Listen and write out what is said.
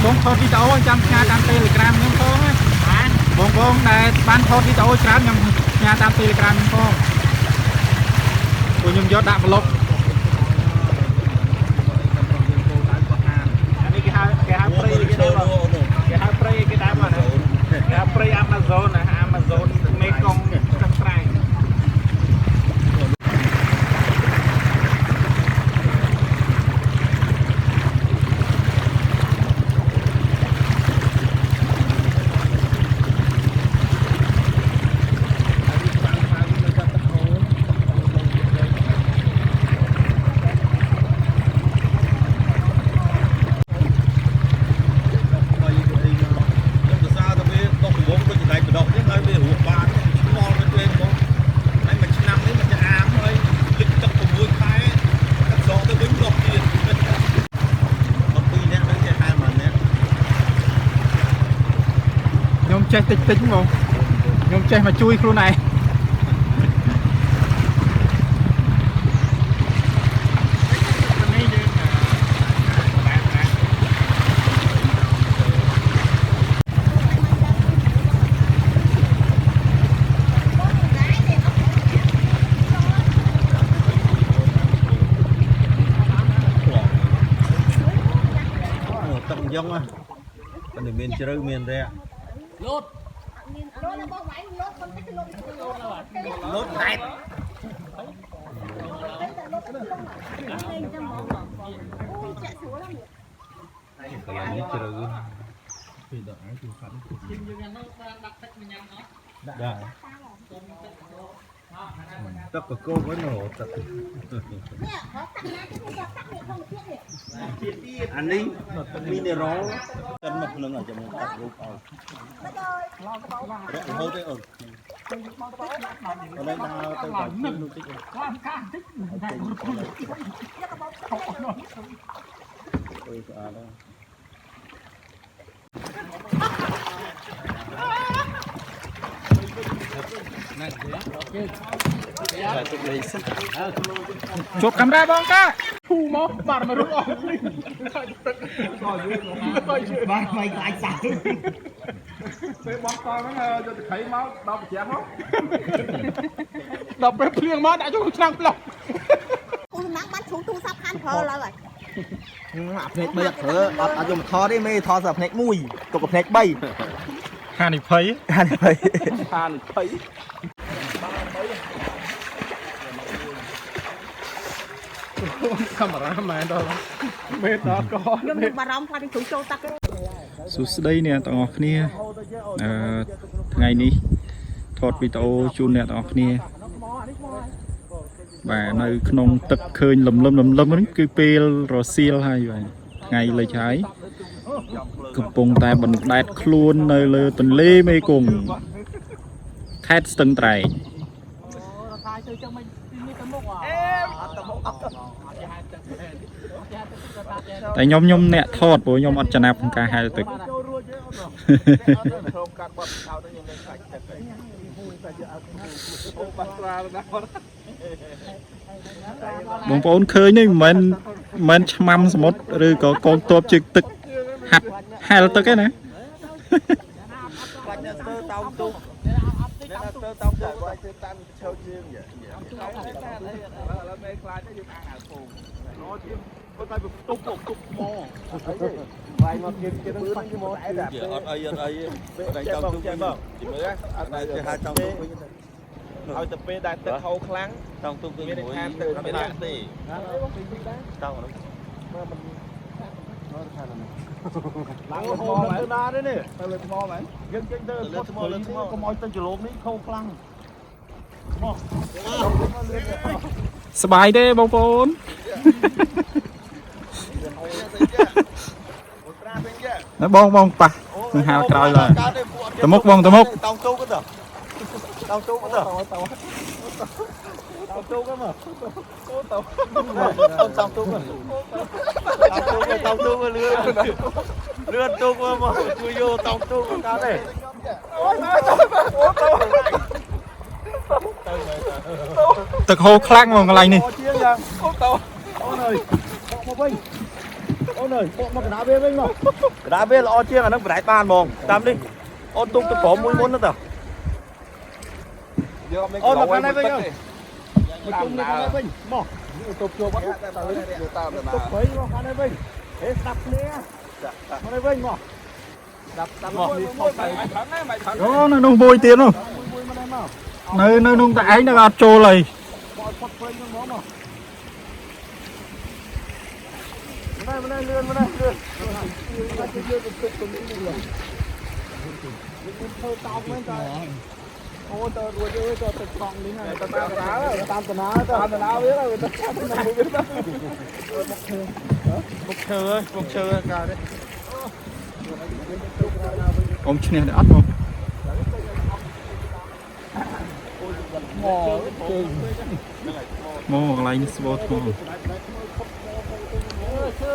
បងថតវីដេអូចាំផ្ញើតាម Telegram ខ្ញុំផងបងដែលបានថតវីដេអូច្រើនខ្ញុំផ្ញើតាម Telegram ខ្ញុំផងពួកខ្ញុំយកដាក់ប្លុកអានេះគេហៅព្រៃគេដែរបងគេហៅព្រៃគេដែរបងគេហៅព្រៃ Amazon ណា Amazon មេកុងទឹកស្រែចេះតិចតិចហ្មងខ្ញុំចេះមកជួយខ្លួនឯងទឹកយ៉ងតែមានជ្រៅមានរែកលូតរបស់វាយលូតមិនទៅលូតលូតតែអូចាក់ស្រួលហ្នឹងនេះជ្រៅពីដល់ឲ្យគឺខាត់យើងហ្នឹងដាក់ទឹកញ៉ាំអត់ដែរទឹកកកវិញរហូតទឹកនេះតាក់ណាទៅយកតាក់នេះក្នុងទៀតនេះអានេះមីនេរ៉លកិនមកនឹងអាចមកតាក់រូបឲ្យរហូតទេអូនដល់ដើរទៅបាច់នោះតិចខាងតិចតែយកបោកអើស្អាតណាជួបកាមេរ៉ាបងកាធូមកបាត់មករុកអស់នេះទឹកបានមិនខ្លាចសាច់ពេលបងតហ្នឹងយកទៅខៃមកដល់ប្រចាំមកដល់ពេលភ្លៀងមកដាក់ចូលឆ្នាំងផ្លោះគូសំណាងបានជ្រុងទូរស័ព្ទខានប្រើឡើយអាភ្នែក3អត់ប្រើអត់យកមកថតទេមេថតតែភ្នែក1ទុកភ្នែក3ហានិភ័យកាមេរ៉ាមែនដល់មេដល់កខ្ញុំមានបារម្ភខ្លាចនឹងចូលតាក់សួស្តីអ្នកទាំងអស់គ្នាថ្ងៃនេះថតវីដេអូជូនអ្នកទាំងអស់គ្នាបាទនៅក្នុងទឹកឃើញលំហ្នឹងគឺពេលរសៀលហើយបាទថ្ងៃលិចហើយកំពុងតែបណ្ដែតខ្លួននៅលើទន្លេមេគង្គខេត្តស្ទឹងត្រែងតែខ្ញុំអ្នកថតព្រោះខ្ញុំអត់ចំណាប់ក្នុងការហែលទឹកបងប្អូនឃើញនេះមិនមែនឆ្មាំសមុទ្រឬក៏កងទ័ពជើងទឹកហាត់ហែលទឹកទេណាតែទុកមកវាយមកគេហ្នឹងគេមកតែអត់អីតែចង់ទុកវិញមើលអត់តែហៅចង់ទុកវិញឲ្យទៅពេលដែលទឹកហូរខ្លាំងចង់ទុកវិញមួយមានខានទឹកអត់មានដាក់ទេចង់ហ្នឹងមើលមិន ឡើងលើថ្មទៅណាទេនេះទៅលើថ្មហ្មងយើងចេញទៅលើថ្មលើថ្មកុំឲ្យទៅចលងនេះខោខ្លាំងមក ស្បាយទេបងប្អូន បងប៉ះនឹងហាលក្រោយឡើយទៅមុខបងទៅមុខ តោងទូក៏ទៅតោងទូក៏ទៅតោងទូក៏មកអូតោតោងទូក៏តោងទូក៏លឿនទូក៏មកជួយយកតោងទូក៏កើតទេអូយអូតោ ទឹកហូរខ្លាំងមកកន្លែងនេះ ជាងយ៉ាងអូតោអូនអើយមកវិញអូនអើយមកកណ្ដាលវាវិញមកកណ្ដាលវាល្អជាងអានឹងបដែកបានហ្មងតាមនេះអូនទុកទៅក្រោមមួយមុនទៅតើអូនមកខាងនេះវិញមកជុំនេះខាងនេះវិញមកទុកជួបអត់ទៅតាមទុកបីមកខាងនេះវិញហេស្ដាប់គ្នាខាងនេះវិញមកស្ដាប់មកនេះខុសទៅ អូនៅនោះមួយទៀតនោះ មួយមកនេះមក នៅនោះតែឯងនឹងអត់ចូលហើយ មកផុតពេញហ្នឹងហ្មងមកម្នេះលឿនម្នេះលឿនមកជឿទៅទុកទៅនេះលឿនធ្វើតោកមែនតើអូទៅរួចទៅទឹកកង់នេះហើយតាមតាណាវាទៅតាមតាណាវាទៅតាមតាណាវាមុខឈើកាទេ អ៊ំឈ្នះតែអត់មក មកជើង មកកន្លែងនេះស្បោថ្ម ឈើ